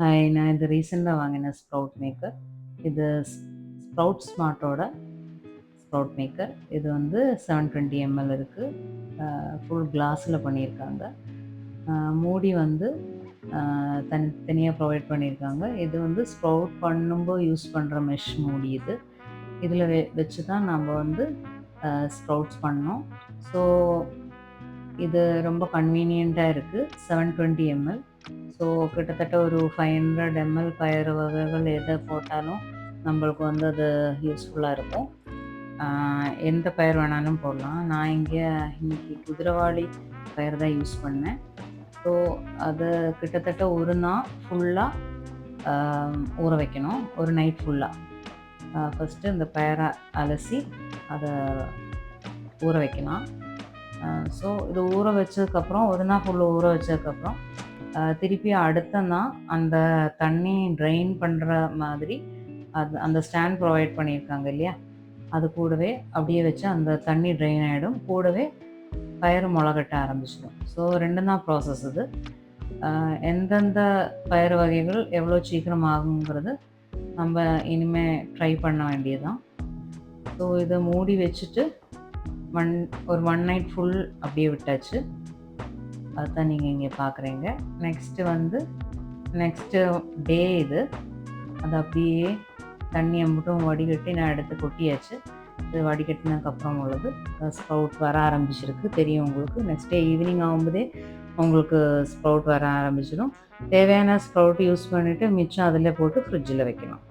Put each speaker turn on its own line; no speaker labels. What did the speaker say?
Hi, நான் இது ரீசெண்டாக வாங்கின ஸ்ப்ரவுட் மேக்கர். இது ஸ்ப்ரவுட் ஸ்மார்ட்டோட ஸ்ப்ரவுட் மேக்கர். இது வந்து 720 ml இருக்குது. ஃபுல் கிளாஸில் பண்ணியிருக்காங்க. மூடி வந்து தனித்தனியாக ப்ரொவைட் பண்ணியிருக்காங்க. இது வந்து ஸ்ப்ரவுட் பண்ணும்போது யூஸ் பண்ணுற மெஷ் மூடி இது. இதில் வச்சு தான் நம்ம வந்து ஸ்ப்ரவுட்ஸ் பண்ணோம். ஸோ இது ரொம்ப கன்வீனியண்ட்டாக இருக்குது. 720 ml. ஸோ கிட்டத்தட்ட ஒரு 500 ml பயறு வகைகள் எதை போட்டாலும் நம்மளுக்கு வந்து அது யூஸ்ஃபுல்லாக இருக்கும். எந்த பயிர் வேணாலும் போடலாம். நான் இன்றைக்கி குதிரைவாளி பயிர் தான் யூஸ் பண்ணேன். ஸோ அதை கிட்டத்தட்ட ஒரு நாள் ஃபுல்லாக ஊற வைக்கணும், ஒரு நைட் ஃபுல்லாக. ஃபஸ்ட்டு இந்த பயிரை அலசி அதை ஊற வைக்கலாம். ஸோ இது ஊற வச்சதுக்கப்புறம் ஒரு நாள் ஃபுல்லாக ஊற வச்சதுக்கப்புறம் திருப்பி அடுத்த நாள் அந்த தண்ணி ட்ரெயின் பண்ணுற மாதிரி அந்த ஸ்டாண்ட் ப்ரொவைட் பண்ணியிருக்காங்க இல்லையா, அது கூடவே அப்படியே வச்சு அந்த தண்ணி ட்ரெயின் ஆகிடும், கூடவே பயிறு முளைகட்ட ஆரம்பிச்சிடும். ஸோ 2 நாள் ப்ராசஸ் இது. எந்தெந்த பயிறு வகைகள் எவ்வளோ சீக்கிரம் ஆகுங்கிறது நம்ம இனிமேல் ட்ரை பண்ண வேண்டியதுதான். ஸோ இதை மூடி வச்சுட்டு ஒரு 1 நைட் ஃபுல் அப்படியே விட்டாச்சு. அதுதான் நீங்கள் இங்கே பார்க்குறீங்க. நெக்ஸ்ட்டு டே இது. அது அப்படியே தண்ணியை மட்டும் வடிகட்டி நான் எடுத்து கொட்டியாச்சு. இது வடிகட்டினதுக்கப்புறம் உள்ளது ஸ்ப்ரவுட் வர ஆரம்பிச்சிருக்கு, தெரியும் உங்களுக்கு. நெக்ஸ்ட் டே ஈவினிங் ஆகும்போதே உங்களுக்கு ஸ்ப்ரவுட் வர ஆரம்பிச்சிடும். தேவையான ஸ்ப்ரவுட் யூஸ் பண்ணிவிட்டு மிச்சம் அதில் போட்டு ஃப்ரிட்ஜில் வைக்கலாம்.